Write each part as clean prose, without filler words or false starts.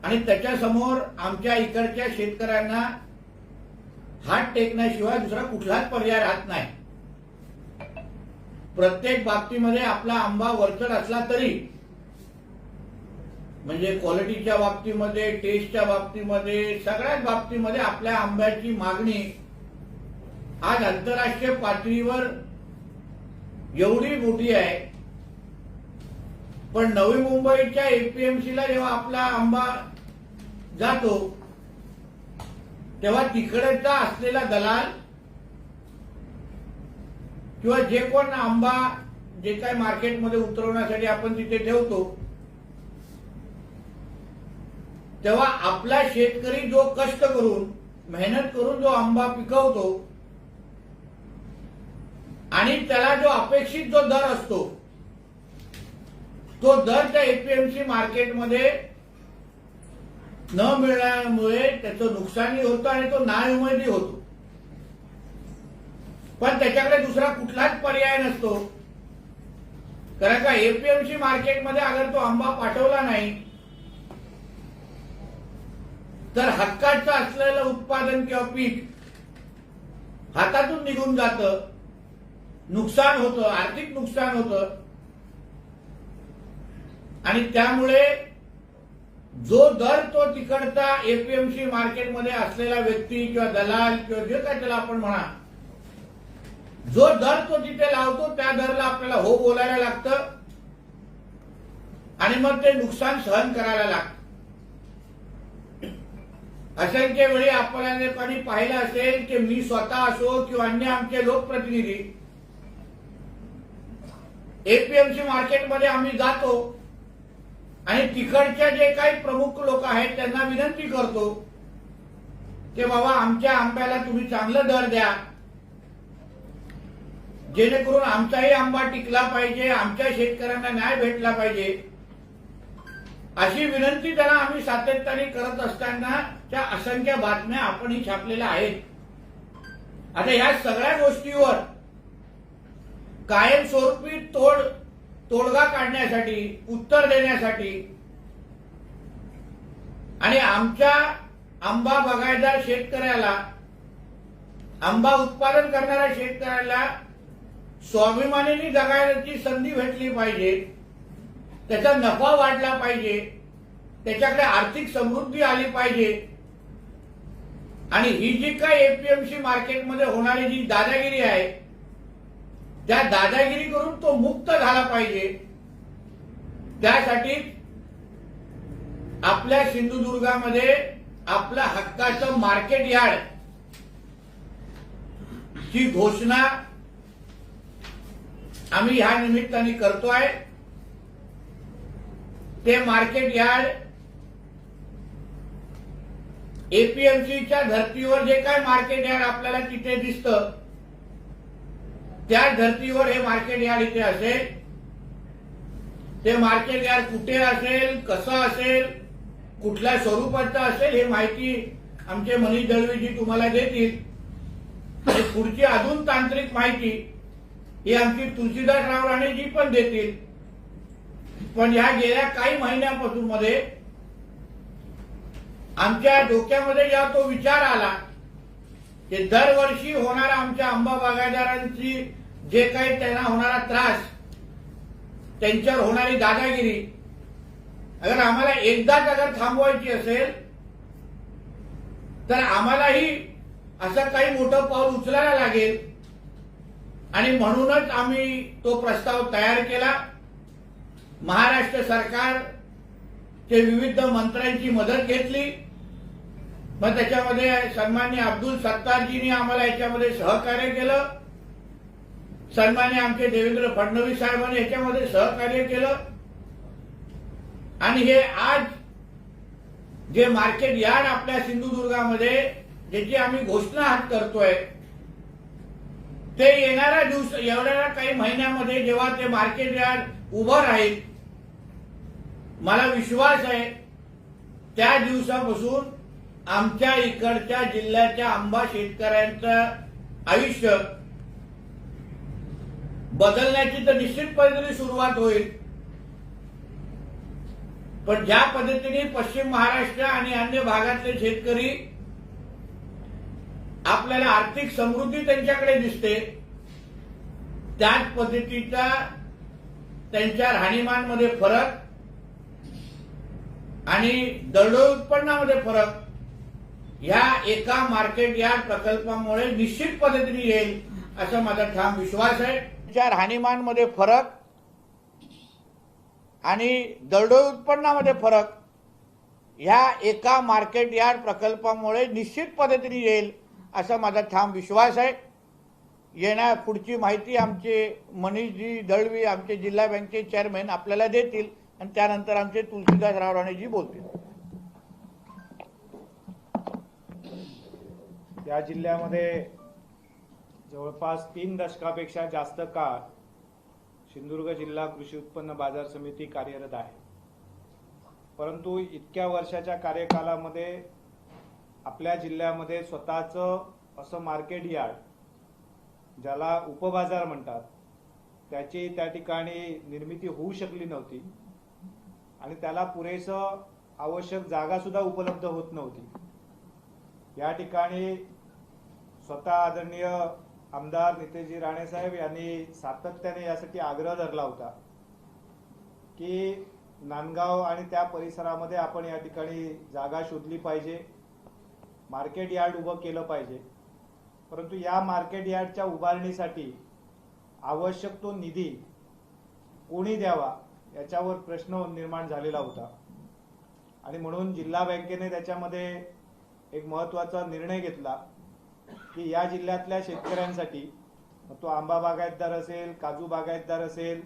आणि त्याच्यासमोर आमच्या इकडच्या शेतकऱ्यांना हात टेकण्याशिवाय दुसरा कुठलाच पर्याय राहत नाही। प्रत्येक बाबतीमध्ये आपला आंबा वरचढ असला तरी म्हणजे क्वालिटीच्या बाबतीमध्ये, टेस्टच्या बाबतीमध्ये, सगळ्याच बाबतीमध्ये आपल्या आंब्याची मागणी आज आंतरराष्ट्रीय पातळीवर एवढी मोठी आहे। पण नवी मुंबईच्या एपीएमसीला जेव्हा आपला आंबा जातो तेव्हा तिकडचा असलेला दलाल किंवा जे कोण आंबा जे काही मार्केटमध्ये उतरवण्यासाठी आपण तिथे ठेवतो तेव्हा आपला शेतकरी जो कष्ट करून मेहनत करून जो आंबा पिकवतो आणि त्याला जो अपेक्षित जो दर असतो तो दर त्या एपीएमसी मार्केटमध्ये न मिळाल्यामुळे त्याचं नुकसानही होतं आणि तो नाउमेदही होतो। पण त्याच्याकडे दुसरा कुठलाच पर्याय नसतो, कारण का एपीएमसी मार्केटमध्ये अगर तो आंबा पाठवला नाही तर हक्काचं असलेलं उत्पादन किंवा पीक हातातून निघून जातं, नुकसान होतं, आर्थिक नुकसान होतं। आणि त्यामुळे जो दर तो तिकडचा एपीएमसी मार्केटमध्ये असलेला व्यक्ती किंवा दलाल किंवा जे काय त्याला आपण म्हणा, जो दर तो तिथे लावतो त्या दरला आपल्याला हो बोलायला लागतं आणि मग ते नुकसान सहन करायला लागतं। असंख्य वेळी आपल्याला कोणी पाहिलं असेल की मी स्वतः असो किंवा अन्य आमचे लोकप्रतिनिधी एपीएमसी मार्केटमध्ये आम्ही जातो आणि तिकडच्या जे काही प्रमुख लोक आहेत त्यांना विनंती करतो की बाबा आमच्या आंब्याला तुम्ही चांगलं दर द्या, जेणेकरून आमचाही आंबा टिकला पाहिजे, आमच्या शेतकऱ्यांना न्याय भेटला पाहिजे, अशी विनंती त्यांना आम्ही सातत्याने करत असताना त्या असंख्य बातम्या आपणही छापलेल्या आहेत। आता या सगळ्या गोष्टीवर कायमस्वरूपी तोडगा काढण्यासाठी, उत्तर देण्यासाठी आणि आमच्या आंबा बागायतदार शेतकऱ्याला, आंबा उत्पादन करणाऱ्या शेतकऱ्याला स्वाभिमानाने जगायची संधी भेटली पाहिजे, त्याचा नफा वाढला पाहिजे, त्याच्याकडे आर्थिक समृद्धी आली पाहिजे आणि ही जी काही एपीएमसी मार्केटमध्ये होणारी जी दादागिरी आहे त्या दादागिरी करून तो मुक्त झाला पाहिजे। त्यासाठी आपल्या सिंधुदुर्गामध्ये आपल्या हक्काचं मार्केट यार्ड ची घोषणा आम्ही ह्या निमित्ताने करतोय। ते मार्केट यार्ड एपीएमसीच्या धर्तीवर जे काय मार्केट यार्ड आपल्याला तिथे दिसतं त्या धर्तीवर हे मार्केट यार्ड इथे असेल। ते मार्केट यार्ड कुठे असेल, कसं असेल, कुठल्या स्वरूपाचं असेल हे माहिती आमचे मनीष दळवीजी तुम्हाला देतील आणि पुढची अजून तांत्रिक माहिती ही आमची तुलसीदासराव राणेजी पण देतील। पण या गेल्या काही महिन्यापासून मध्ये आमच्या डोक्यामध्ये जेव्हा तो विचार आला की दरवर्षी होणारा आमच्या आंबा बागायतदारांची जे काही त्यांना होणारा त्रास, त्यांच्यावर होणारी दादागिरी अगर आम्हाला एकदाच अगर थांबवायची असेल तर आम्हालाही असं काही मोठं पाऊल उचलायला लागेल आणि म्हणूनच आम्ही तो प्रस्ताव तयार केला। महाराष्ट्र सरकारचे विविध मंत्र्यांची मदत घेतली, मग त्याच्यामध्ये सन्माननीय अब्दुल सत्तारजींनी आम्हाला याच्यामध्ये सहकार्य केलं, सन्माननीय आमचे देवेंद्र फडणवीस साहेबांनी याच्यामध्ये सहकार्य केलं आणि हे आज जे मार्केट यार्ड आपल्या सिंधुदुर्गामध्ये ज्याची आम्ही घोषणा आज करतोय ते येणाऱ्या काही महिन्यामध्ये जेव्हा ते मार्केट यार्ड उभं राहील, मला विश्वास आहे त्या दिवसापासून आमच्या इकडच्या जिल्ह्याच्या आंबा शेतकऱ्यांचं आयुष्य बदलण्याची तर निश्चितपणे सुरुवात होईल। पण ज्या पद्धतीने पश्चिम महाराष्ट्र आणि अन्य भागातले शेतकरी आपल्याला आर्थिक समृद्धी त्यांच्याकडे दिसते, त्याच पद्धतीचा त्यांच्या राहणीमानमध्ये फरक आणि दरडोई उत्पन्नामध्ये फरक या एका मार्केट यार्ड प्रकल्पामुळे निश्चित पद्धतीने येईल असा माझा ठाम विश्वास आहे। त्या राहणीमानमध्ये फरक आणि दरडोई उत्पन्नामध्ये फरक या एका मार्केट यार्ड प्रकल्पामुळे निश्चित पद्धतीने येईल असा माझा ठाम विश्वास आहे। येण्या पुढची माहिती आमचे मनीषजी दळवी आमचे जिल्हा बँकेचे चेअरमन आपल्याला देतील आणि त्यानंतर आमचे तुलसीदास रावराणेजी बोलतील। या जिल्ह्यामध्ये जवळपास 3 दशकापेक्षा जास्त काळ सिंधुदुर्ग जिल्हा कृषी उत्पन्न बाजार समिती कार्यरत आहे। परंतु इतक्या वर्षाच्या कार्यकालामध्ये आपल्या जिल्ह्यामध्ये स्वतःचं असं मार्केट यार्ड ज्याला उपबाजार म्हणतात त्याची त्या ठिकाणी निर्मिती होऊ शकली नव्हती आणि त्याला पुरेसं आवश्यक जागा सुद्धा उपलब्ध होत नव्हती। या ठिकाणी स्वतः आदरणीय आमदार नितेशजी राणे साहेब यांनी सातत्याने यासाठी आग्रह धरला होता की नांदगाव आणि त्या परिसरामध्ये आपण या ठिकाणी जागा शोधली पाहिजे, मार्केट यार्ड उभं केलं पाहिजे। परंतु या मार्केट यार्डच्या उभारणीसाठी आवश्यक तो निधी कोणी द्यावा याच्यावर प्रश्न निर्माण झालेला होता आणि म्हणून जिल्हा बँकेने त्याच्यामध्ये एक महत्त्वाचा निर्णय घेतला की या जिल्ह्यातल्या शेतकऱ्यांसाठी, तो आंबा बागायतदार असेल, काजू बागायतदार असेल,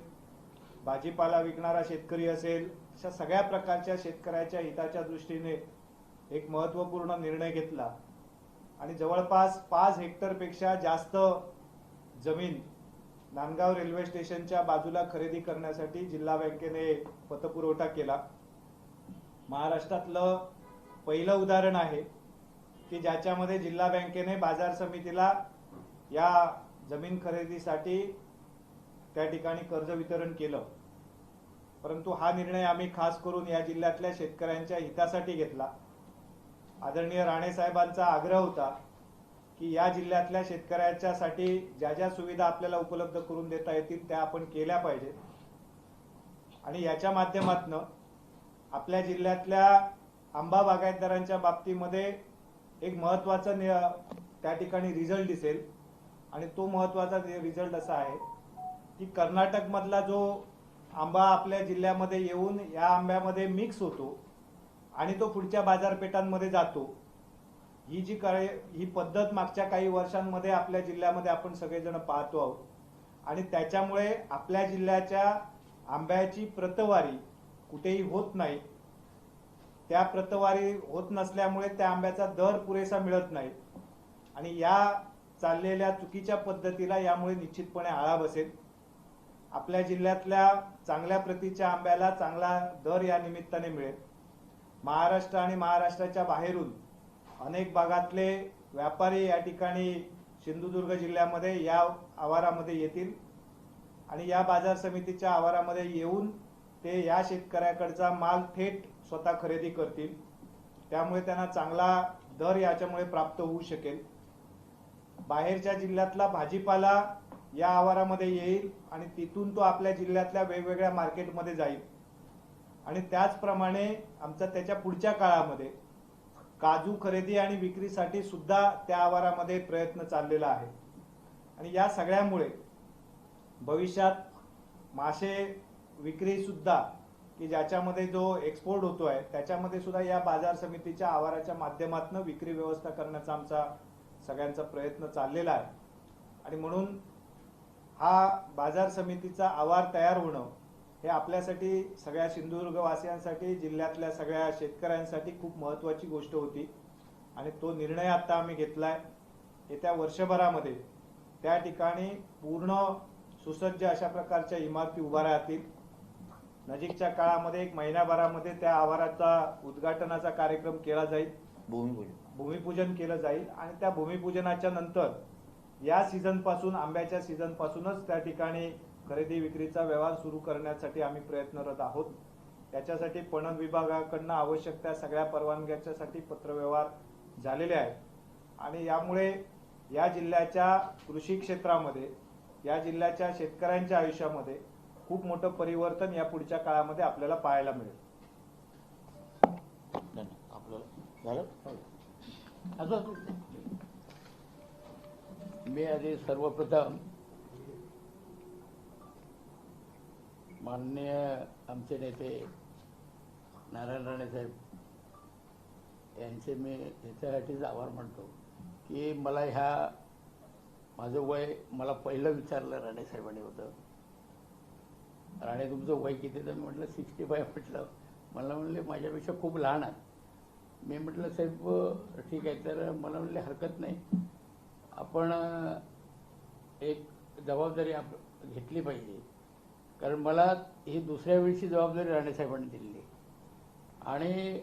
भाजीपाला विकणारा शेतकरी असेल, अशा सगळ्या प्रकारच्या शेतकऱ्याच्या हिताच्या दृष्टीने एक महत्त्वपूर्ण निर्णय घेतला आणि जवळपास 5 हेक्टरपेक्षा जास्त जमीन नांदगाव रेल्वे स्टेशनच्या बाजूला खरेदी करण्यासाठी जिल्हा बँकेने पतपुरवठा केला। महाराष्ट्रातलं पहिलं उदाहरण आहे की ज्याच्यामध्ये जिल्हा बँकेने बाजार समितीला या जमीन खरेदीसाठी त्या ठिकाणी कर्ज वितरण केलं। परंतु हा निर्णय आम्ही खास करून या जिल्ह्यातल्या शेतकऱ्यांच्या हितासाठी घेतला। आदरणीय राणे साहेबांचा आग्रह होता की या जिल्ह्यातल्या शेतकऱ्यांच्यासाठी ज्या ज्या सुविधा आपल्याला उपलब्ध करून देता येतील त्या आपण केल्या पाहिजेत आणि याच्या माध्यमातून आपल्या जिल्ह्यातल्या आंबा बागायतदारांच्या बाबतीमध्ये एक महत्त्वाचा त्या ठिकाणी रिझल्ट दिसेल आणि तो महत्त्वाचा रिझल्ट असा आहे की कर्नाटकमधला जो आंबा आपल्या जिल्ह्यामध्ये येऊन या आंब्यामध्ये मिक्स होतो आणि तो पुढच्या बाजारपेठांमध्ये जातो, ही पद्धत मागच्या काही वर्षांमध्ये आपल्या जिल्ह्यामध्ये आपण सगळेजण पाहतो आहोत आणि त्याच्यामुळे आपल्या जिल्ह्याच्या आंब्याची प्रतवारी कुठेही होत नाही। त्या प्रतवारी होत नसल्यामुळे त्या आंब्याचा दर पुरेसा मिळत नाही आणि या चाललेल्या चुकीच्या पद्धतीला यामुळे निश्चितपणे आळा बसेल। आपल्या जिल्ह्यातल्या चांगल्या प्रतीच्या आंब्याला चांगला दर या निमित्ताने मिळेल। महाराष्ट्र आणि महाराष्ट्राच्या बाहेरून अनेक भागातले व्यापारी या ठिकाणी सिंधुदुर्ग जिल्ह्यामध्ये या आवारामध्ये येतील आणि या बाजार समितीच्या आवारामध्ये येऊन ते या शेतकऱ्याकडचा माल थेट स्वतः खरेदी करतील, त्यामुळे त्यांना चांगला दर याच्यामुळे प्राप्त होऊ शकेल। बाहेरच्या जिल्ह्यातला भाजीपाला या आवारामध्ये येईल आणि तिथून तो आपल्या जिल्ह्यातल्या वेगवेगळ्या मार्केटमध्ये जाईल आणि त्याचप्रमाणे आमचा त्याच्या पुढच्या काळामध्ये काजू खरेदी आणि विक्रीसाठी सुद्धा त्या आवारामध्ये प्रयत्न चाललेला आहे आणि या सगळ्यामुळे भविष्यात मासे विक्री सुद्धा की ज्याच्यामध्ये जो एक्सपोर्ट होतोय त्याच्यामध्ये सुद्धा या बाजार समितीच्या आवाराच्या माध्यमातून विक्री व्यवस्था करण्याचा आमचा सगळ्यांचा प्रयत्न चाललेला आहे आणि म्हणून हा बाजार समितीचा आवार तयार होणं हे आपल्यासाठी सगळ्या सिंधुदुर्ग वासियांसाठी जिल्ह्यातल्या सगळ्या शेतकऱ्यांसाठी खूप महत्त्वाची गोष्ट होती आणि तो निर्णय आता आम्ही घेतलाय। येत्या वर्षभरामध्ये त्या ठिकाणी पूर्ण सुसज्ज अशा प्रकारच्या इमारती उभा राहतील। नजीकच्या काळामध्ये 1 महिन्याभरामध्ये त्या आवाराचा उद्घाटनाचा कार्यक्रम केला जाईल, भूमिपूजन केलं जाईल आणि त्या भूमिपूजनाच्या नंतर या सीझन पासून आंब्याच्या सीझन पासूनच त्या ठिकाणी खरेदी विक्रीचा व्यवहार सुरू करण्यासाठी आम्ही प्रयत्नरत आहोत। त्याच्यासाठी पणन विभागाकडनं आवश्यक त्या सगळ्या परवानग्याच्यासाठी पत्रव्यवहार झालेले आहेत आणि यामुळे या जिल्ह्याच्या कृषी क्षेत्रामध्ये, या जिल्ह्याच्या शेतकऱ्यांच्या आयुष्यामध्ये खूप मोठं परिवर्तन या पुढच्या काळामध्ये आपल्याला पाहायला मिळेल. मी आधी सर्वप्रथम माननीय आमचे नेते नारायण राणे साहेब यांचे मी याच्यासाठीच आभार मानतो की मला माझं वय मला पहिलं विचारलं राणे साहेबांनी होतं, राणे तुमचं वय किती? तर मी म्हटलं 65 म्हटलं. मला म्हणले माझ्यापेक्षा खूप लहान आहात. मी म्हटलं साहेब ठीक आहे. तर मला म्हणले हरकत नाही, आपण एक जबाबदारी घेतली पाहिजे, कारण मला ही दुसऱ्या वेळची जबाबदारी राणेसाहेबांनी दिली आणि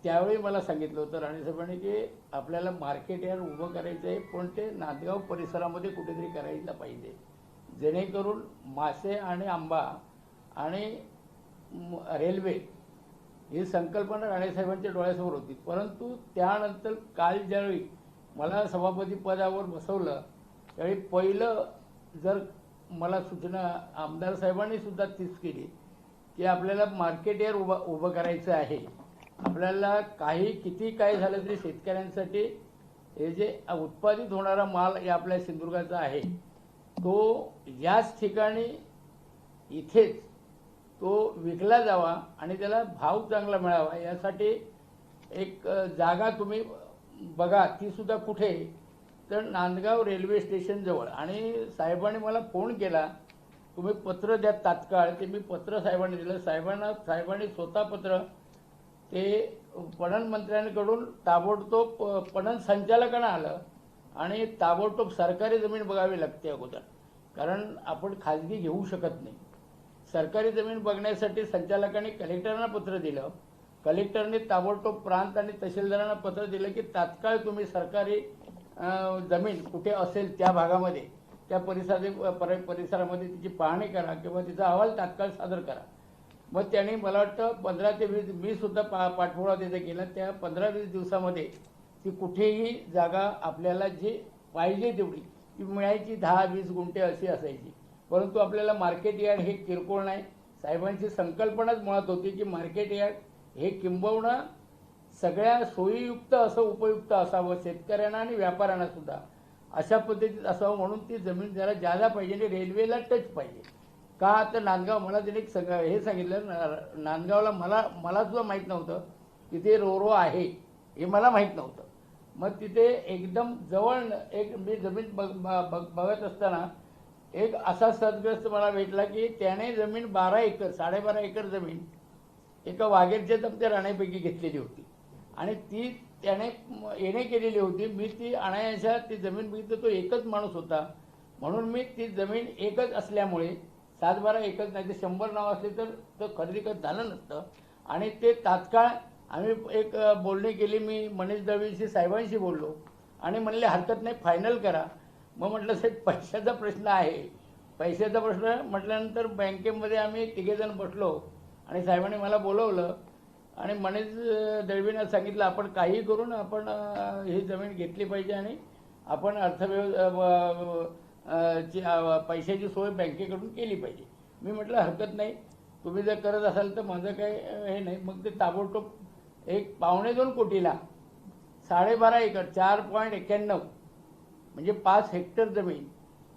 त्यावेळी मला सांगितलं होतं राणेसाहेबांनी की आपल्याला मार्केट यार्ड उभं करायचं आहे, पण ते नांदगाव परिसरामध्ये कुठेतरी करायला पाहिजे, जेणेकरून मासे आणि आंबा आणि रेल्वे ही संकल्पना राणेसाहेबांच्या डोळ्यासमोर होती. परंतु त्यानंतर काल ज्यावेळी मला सभापती पदावर बसवलं त्यावेळी पहिलं जर मला सूचना आमदार साहेबांनी सुद्धा तीच केली की आपल्याला मार्केट यार्ड उभं करायचं आहे. आपल्याला किती काय झालं तरी शेतकऱ्यांसाठी हे जे उत्पादित होणारा माल या आपल्या सिंधुदुर्गाचा आहे तो याच ठिकाणी इथेच तो विकला जावा आणि त्याला भाव चांगला मिळावा, यासाठी एक जागा तुम्ही बघा. ती सुद्धा कुठे? तर नांदगाव रेल्वे स्टेशनजवळ. आणि साहेबांनी मला फोन केला, तुम्ही पत्र द्या तात्काळ. ते मी पत्र साहेबांनी दिलं. साहेबांनी स्वतः पत्र ते पणन मंत्र्यांकडून ताबडतोब पणन संचालकांना आलं आणि ताबडतोब सरकारी जमीन बघावी लागते अगोदर, कारण आपण खाजगी घेऊ शकत नाही. सरकारी जमीन बघण्यासाठी संचालकांनी कलेक्टरांना पत्र दिलं. कलेक्टरने ताबडतोब प्रांत आणि तहसीलदारांना पत्र दिलं की तात्काळ तुम्ही सरकारी जमीन कुठे असेल त्या भागामध्ये, त्या परिसरामध्ये तिची पाहणी करा किंवा तिचा अहवाल तात्काळ सादर करा. मग त्यांनी मला वाटतं 15 ते 20 मी सुद्धा पाठपुरावा तिथे केला. त्या 15-20 दिवसामध्ये ती कुठेही जागा आपल्याला जी पाहिजे तेवढी ती मिळायची. 10-20 गुंठे अशी असायची. परंतु आपल्याला मार्केट यार्ड हे किरकोळ नाही. साहेबांची संकल्पनाच मुळात होती की मार्केट यार्ड हे किंबहुना सगळ्या सोयीयुक्त असं उपयुक्त असावं, शेतकऱ्यांना आणि व्यापाऱ्यांना सुद्धा अशा पद्धतीत असावं, म्हणून ती जमीन जरा जादा पाहिजे आणि रेल्वेला टच पाहिजे. का तर नांदगाव, मला त्याने हे सांगितलं, नांदगावला मला सुद्धा माहीत नव्हतं तिथे रोरो आहे, हे मला माहीत नव्हतं. मग तिथे एकदम जवळ एक मी जमीन बघत असताना एक असा सदग्रस्त मला भेटला की त्याने जमीन 12 एकर 12.5 एकर जमीन एका वाघेरच्या तमत्या राण्यापैकी घेतलेली होती आणि ती त्याने येणे केलेली होती. मी ती आणायच्या ती जमीन बघितलं, तो एकच माणूस होता, म्हणून मी ती जमीन एकच असल्यामुळे 7-12 एकर नाही ते 100 नाव असले तर खरेदी करत झालं नसतं. आणि ते तात्काळ आम्ही एक बोलणी केली. मी मनीष दळवीशी साहेबांशी बोललो आणि म्हणले हरकत नाही, फायनल करा. मग म्हटलं साहेब पैशाचा प्रश्न आहे. पैशाचा प्रश्न म्हटल्यानंतर बँकेमध्ये आम्ही तिघेजण बसलो आणि साहेबांनी मला बोलवलं आणि मनीष दळवींना सांगितलं आपण काही करून आपण ही जमीन घेतली पाहिजे आणि आपण पैशाची सोय बँकेकडून केली पाहिजे. मी म्हटलं हरकत नाही, तुम्ही जर करत असाल तर माझं काही हे नाही. मग ते ताबडतोब एक 1.25 कोटीला 12.5 एकर 4.91 म्हणजे 5 हेक्टर जमीन,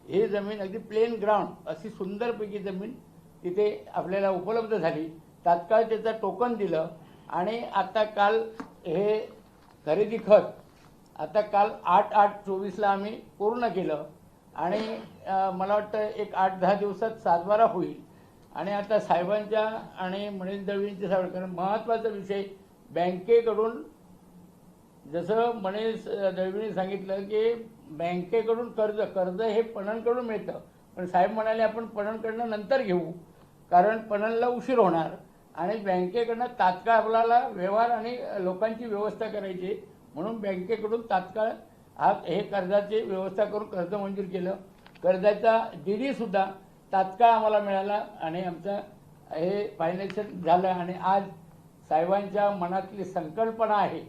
ही जमीन अगदी प्लेन ग्राउंड अशी सुंदरपैकी जमीन तिथे आपल्याला उपलब्ध झाली. तात्काळ त्याचं टोकन दिलं आणि आता काल हे खरेदी खत आता काल 8/8/24ला आम्ही पूर्ण केलं आणि मला वाटतं एक 8-10 दिवसात 7-12 होईल. आणि आता साहेबांच्या आणि मनीष दळवींच्या कारण महत्त्वाचा विषय बँकेकडून, जसं मनीष दळवींनी सांगितलं की बँकेकडून कर्ज हे पणनकडून मिळतं, पण साहेब म्हणाले आपण पणनकडनं नंतर घेऊ कारण पणनला उशीर होणार आणि बँकेकडनं तात्काळ आपल्याला व्यवहार आणि लोकांची व्यवस्था करायची, म्हणून बँकेकडून तात्काळ हे कर्जाची व्यवस्था करून कर्ज मंजूर केलं. कर्जाचा DD सुद्धा तात्काळ आम्हाला मिळाला आणि आमचा हे फायनान्शियल झालं आणि आज साहेबांच्या मनातली संकल्पना आहे.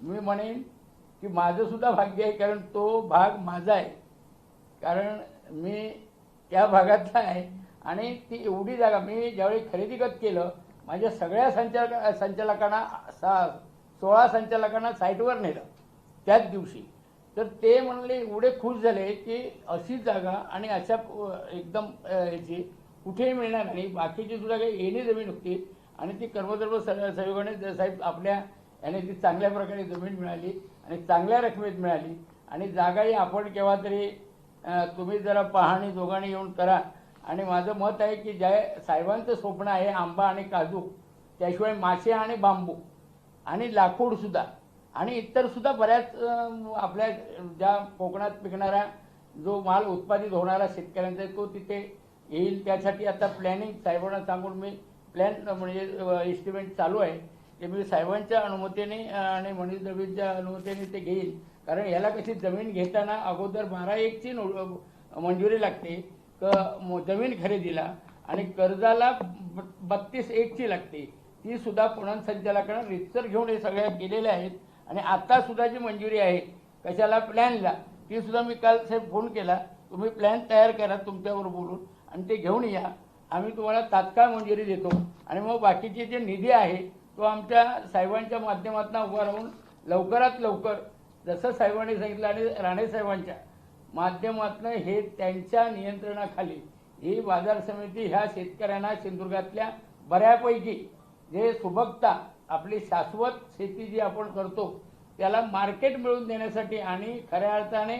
मी म्हणेन की माझं सुद्धा भाग्य आहे, कारण तो भाग माझा आहे, कारण मी त्या भागातला आहे. आणि ती एवढी जागा मी ज्यावेळी खरेदी खत केलं, माझ्या सगळ्या संचालकांना 16 संचालकांना साईटवर नेलं त्याच दिवशी. तर ते म्हणले एवढे खुश झाले की अशी जागा आणि अशा एकदम ह्याची कुठेही मिळणार नाही. बाकीची सुद्धा काही येणे जमीन होती आणि ती कर्मधर्म सहयोगाने साहेब आपल्या याने ती चांगल्या प्रकारे जमीन मिळाली आणि चांगल्या रकमेत मिळाली. आणि जागाही आपण केव्हा तरी तुम्ही जरा पाहणी दोघांनी येऊन करा. आणि माझं मत आहे की ज्या साहेबांचं स्वप्न आहे आंबा आणि काजू, त्याशिवाय मासे आणि बांबू आणि लाकूडसुद्धा आणि इतरसुद्धा बऱ्याच आपल्या ज्या कोकणात पिकणारा जो माल उत्पादित होणारा शेतकऱ्यांचा तो तिथे येईल. त्यासाठी आता प्लॅनिंग साहेबांना सांगून मी प्लॅन म्हणजे एस्टिमेट चालू आहे ते मी साहेबांच्या अनुमतीने आणि मनीष दळवींच्या अनुमतीने ते घेईल. कारण याला कशी जमीन घेताना अगोदर 12(1) मंजुरी लागते जमीन खरेदीला आणि कर्जाला 32(1) लागते. ती सुद्धा पणन संचालकांना रितसर घेऊन हे सगळ्या केलेल्या आहेत. आणि आता सुद्धा जी मंजुरी आहे कशाला प्लॅनला, ती सुद्धा मी काल साहेब फोन केला, तुम्ही प्लॅन तयार करा तुमच्यावर बोलून आणि ते घेऊन या, आम्ही तुम्हाला तात्काळ मंजुरी देतो. आणि मग बाकीचे जे निधी आहे तो आमच्या साहेबांच्या माध्यमातून उभा राहून लवकरात लवकर जसं साहेबांनी सांगितलं आणि राणे साहेबांच्या माध्यमातून हे त्यांच्या नियंत्रणाखाली ही बाजार समिती ह्या शेतकऱ्यांना सिंधुदुर्गातल्या बऱ्यापैकी जे सुबकता आपली शाश्वत शेती जी आपण करतो त्याला मार्केट मिळवून देण्यासाठी आणि खऱ्या अर्थाने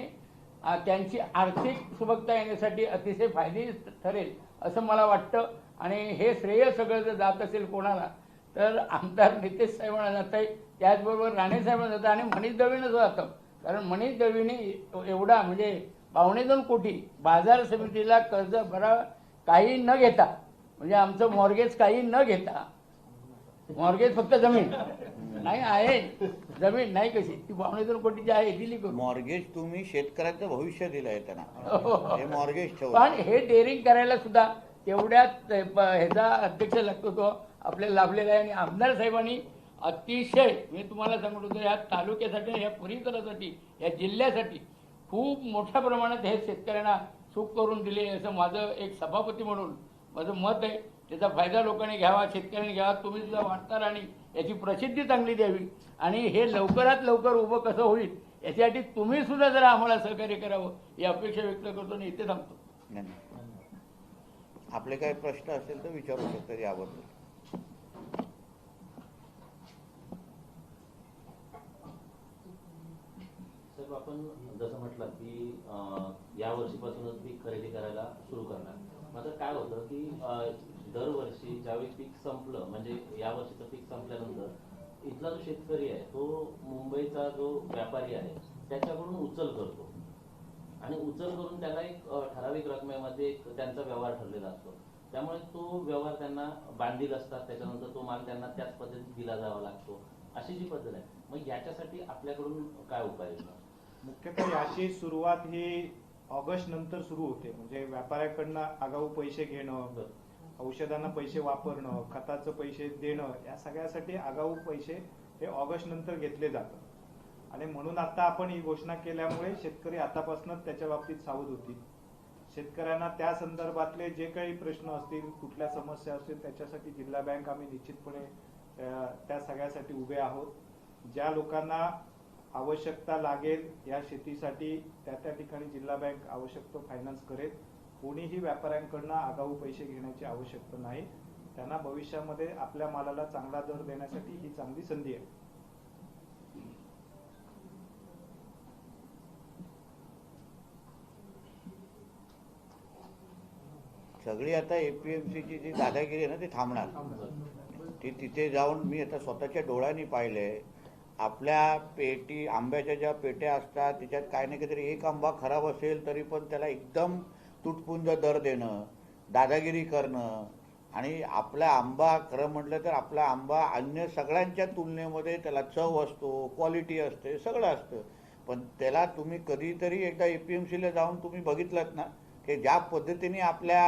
त्यांची आर्थिक सुबकता येण्यासाठी अतिशय फायदेशीर ठरेल असं मला वाटतं. आणि हे श्रेय सगळं जर जात असेल कोणाला तर आमदार नितेश साहेबांना जात आहे, त्याचबरोबर राणे साहेबांना जातं आणि मनीष दळवीनं जातं. कारण मनीष दळवीने एवढा म्हणजे 2.25 कोटी बाजार समितीला कर्ज भरा काही न घेता, म्हणजे आमचं मॉर्गेज काही न घेता, मॉर्गेज फक्त जमीन नाही आहे, जमीन नाही कशी ती 2.25 कोटीची आहे दिली करून. मॉर्गेज तुम्ही शेतकऱ्याचं भविष्य दिलं आहे त्यांना, हे मॉर्गेज ठेवलं. पण हे डेअरिंग करायला सुद्धा तेवढ्यात ह्याचा अध्यक्ष लागतो तो आपल्याला लाभलेला आहे. आणि आमदार साहेबांनी अतिशय मी तुम्हाला सांगत होतो या तालुक्यासाठी या परिसरासाठी या जिल्ह्यासाठी खूप मोठ्या प्रमाणात हे शेतकऱ्यांना सुख करून दिले असं माझं एक सभापती म्हणून माझं मत आहे. त्याचा फायदा लोकांनी घ्यावा, शेतकऱ्यांनी घ्यावा, तुम्ही सुद्धा वाटणार आणि याची प्रसिद्धी चांगली द्यावी. आणि हे लवकरात लवकर उभं कसं होईल याच्यासाठी तुम्ही सुद्धा जरा आम्हाला सहकार्य करावं ही अपेक्षा व्यक्त करतो आणि इथे थांबतो. धन्यवाद. आपले काही प्रश्न असेल तर विचारू शकतात याबद्दल. साहेब, आपण जसं म्हटलं की या वर्षीपासूनच पीक खरेदी करायला सुरू करणार. मात्र काय होतं की दरवर्षी ज्यावेळी पीक संपलं म्हणजे या वर्षीचं पीक संपल्यानंतर इथला जो शेतकरी आहे तो मुंबईचा जो व्यापारी आहे त्याच्याकडून उचल करतो आणि उचल करून त्याला एक ठराविक रकमेमध्ये त्यांचा व्यवहार ठरलेला असतो. त्यामुळे तो व्यवहार त्यांना बांधील असतात, त्याच्यानंतर तो माल त्यांना त्याच पद्धतीत दिला जावा लागतो, अशी जी पद्धत आहे. मग याच्यासाठी आपल्याकडून काय उपाय योजना? मुख्यतः याची सुरुवात ही ऑगस्ट नंतर सुरू होते. म्हणजे व्यापाऱ्याकडनं आगाऊ पैसे घेणं, औषधांना पैसे वापरणं, खताचं पैसे देणं, या सगळ्यासाठी आगाऊ पैसे हे ऑगस्ट नंतर घेतले जातात. आणि म्हणून आता आपण ही घोषणा केल्यामुळे शेतकरी आतापासूनच त्याच्या बाबतीत सावध होतील. शेतकऱ्यांना त्या संदर्भातले जे काही प्रश्न असतील, कुठल्या समस्या असतील, त्याच्यासाठी जिल्हा बँक आम्ही निश्चितपणे त्या सगळ्यासाठी उभे आहोत. ज्या लोकांना आवश्यकता लागेल या शेतीसाठी त्या ठिकाणी जिल्हा बँक आवश्यक तो फायनान्स करेल. कोणीही व्यापाऱ्यांकडनं आगाऊ पैसे घेण्याची आवश्यकता नाही. त्यांना भविष्यामध्ये आपल्या मालाला चांगला दर देण्यासाठी ही चांगली संधी आहे. सगळी आता एपीएमसीची जी दादागिरी आहे ना ती थांबणार. ती तिथे जाऊन मी आता स्वतःच्या डोळ्यांनी पाहिले. आपल्या पेटी आंब्याच्या ज्या पेट्या असतात त्याच्यात काय नाही काहीतरी एक आंबा खराब असेल तरी पण त्याला एकदम तुटपुंज दर देणं, दादागिरी करणं. आणि आपला आंबा खरं म्हटलं तर आपला आंबा अन्य सगळ्यांच्या तुलनेमध्ये त्याला चव असतो, क्वालिटी असते, सगळं असतं. पण त्याला तुम्ही कधीतरी एकदा एपीएमसीला जाऊन तुम्ही बघितलात ना की ज्या पद्धतीने आपल्या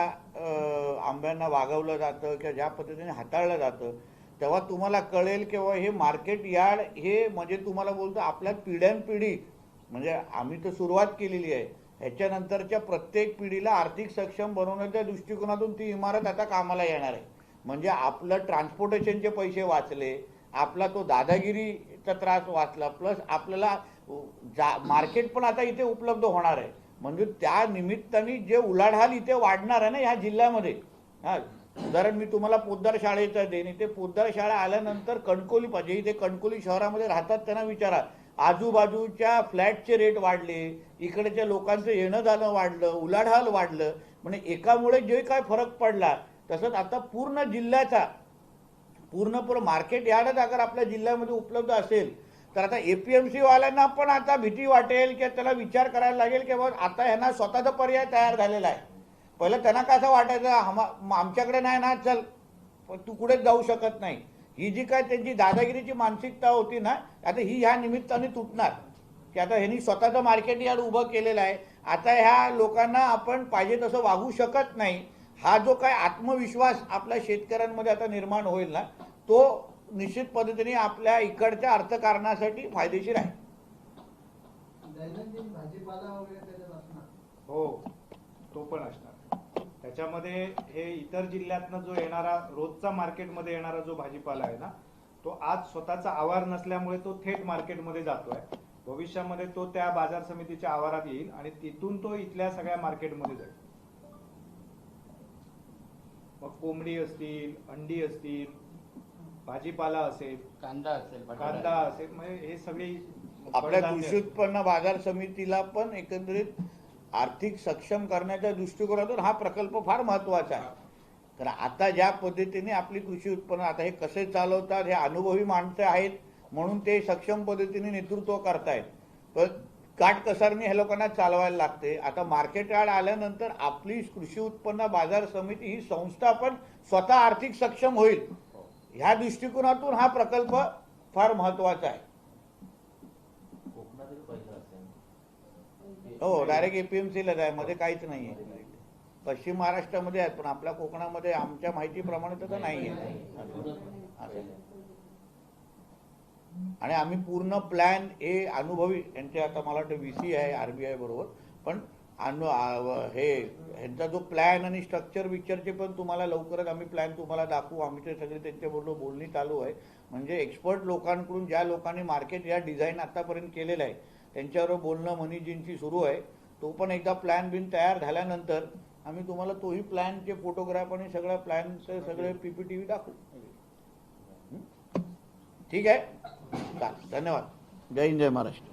आंब्यांना वागवलं जातं किंवा ज्या पद्धतीने हाताळलं जातं, तेव्हा तुम्हाला कळेल किंवा हे मार्केट यार्ड हे म्हणजे तुम्हाला बोलतो आपल्या पिढ्यानपिढी, म्हणजे आम्ही तर सुरुवात केलेली आहे, ह्याच्यानंतरच्या प्रत्येक पिढीला आर्थिक सक्षम बनवण्याच्या दृष्टिकोनातून ती इमारत आता कामाला येणार आहे. म्हणजे आपलं ट्रान्सपोर्टेशनचे पैसे वाचले, आपला तो दादागिरीचा त्रास वाचला, प्लस आपल्याला मार्केट पण आता इथे उपलब्ध होणार आहे. म्हणजे त्या निमित्ताने जे उलाढाल इथे वाढणार आहे ना ह्या जिल्ह्यामध्ये. हां, उदाहरण मी तुम्हाला पोद्दार शाळेचं देईन. इथे पोद्दार शाळा आल्यानंतर कणकोली पाहिजे, इथे कणकोली शहरामध्ये राहतात त्यांना विचारा, आजूबाजूच्या फ्लॅटचे रेट वाढले, इकडच्या लोकांचं येणं जाणं वाढलं, उलाढाल वाढलं. म्हणजे एकामुळे जे काय फरक पडला, तसंच आता पूर्ण जिल्ह्याचा पूर्ण मार्केट यार्डच अगर आपल्या जिल्ह्यामध्ये उपलब्ध असेल तर आता एपीएमसी वाल्यांना पण आता भीती वाटेल की त्याला विचार करायला लागेल की बाबा आता ह्यांना स्वतःचा पर्याय तयार झालेला आहे. पहिलं त्यांना कसं वाटायचं, आमच्याकडे नाही ना, चल तू कुठेच जाऊ शकत नाही. ही जी काय त्यांची दादागिरीची मानसिकता होती ना, आता ही ह्या निमित्ताने तुटणार की आता ह्यांनी स्वतःचं मार्केट यार्ड उभं केलेलं आहे. आता ह्या लोकांना आपण पाहिजे तसं वागू शकत नाही. हा जो काय आत्मविश्वास आपल्या शेतकऱ्यांमध्ये आता निर्माण होईल ना, तो निश्चित पद्धतीने आपल्या इकडच्या अर्थकारणासाठी फायदेशीर आहे. दैनंदिन भाजीपाला वगैरे त्याच्यात असणार. हो, तो पण असणार. त्याच्यामध्ये हे इतर जिल्ह्यातनं जो येणारा रोजचा मार्केटमध्ये येणारा जो भाजीपाला आहे ना, तो आज स्वतःचा आवार नसल्यामुळे तो थेट मार्केटमध्ये जातोय. भविष्यामध्ये तो त्या बाजार समितीच्या आवारात येईल आणि तिथून तो इथल्या सगळ्या मार्केटमध्ये जाईल. मग कोंबडी असतील, अंडी असतील, भाजीपाला असेल, कांदा असेल, कांदा असेल, म्हणजे हे सगळी आपल्या कृषी उत्पन्न बाजार समितीला पण एकंदरीत आर्थिक सक्षम करण्याच्या दृष्टिकोनातून हा प्रकल्प फार महत्वाचा आहे. कारण आता ज्या पद्धतीने आपली कृषी उत्पन्न आता हे कसे चालवतात, हे अनुभवी माणसं आहेत म्हणून ते सक्षम पद्धतीने नेतृत्व करतायत. पण काटकसरने ह्या लोकांना चालवायला लागते. आता मार्केट यार्ड आल्यानंतर आपली कृषी उत्पन्न बाजार समिती ही संस्था पण स्वतः आर्थिक सक्षम होईल. ह्या दृष्टिकोनातून हा प्रकल्प फार महत्वाचा आहे. कोकणातील पहिलं असेल. हो, डायरेक्ट एपीएमसीलाच आहे, मध्ये काहीच नाही आहे. पश्चिम महाराष्ट्रामध्ये आहेत पण आपल्या कोकणामध्ये आमच्या माहितीप्रमाणे तर नाही आहे. आणि आम्ही पूर्ण प्लॅन हे अनुभवी यांचे आता मला वाटतं VC आहे RBI बरोबर, पण हे ह्यांचा जो प्लॅन आणि स्ट्रक्चर विक्चरचे पण तुम्हाला लवकरच आम्ही प्लॅन तुम्हाला दाखवू. आम्ही ते सगळे त्यांच्याबरोबर बोलणी चालू आहे. म्हणजे एक्सपर्ट लोकांकडून ज्या लोकांनी मार्केट या डिझाईन आतापर्यंत केलेलं आहे त्यांच्याबरोबर बोलणं मनीजींची सुरू आहे. तो पण एकदा प्लॅन बिन तयार झाल्यानंतर आम्ही तुम्हाला तोही प्लॅनचे फोटोग्राफ आणि सगळ्या प्लॅनचे सगळे PPTV दाखवू. ठीक आहे, धन्यवाद. जय हिंद, जय महाराष्ट्र.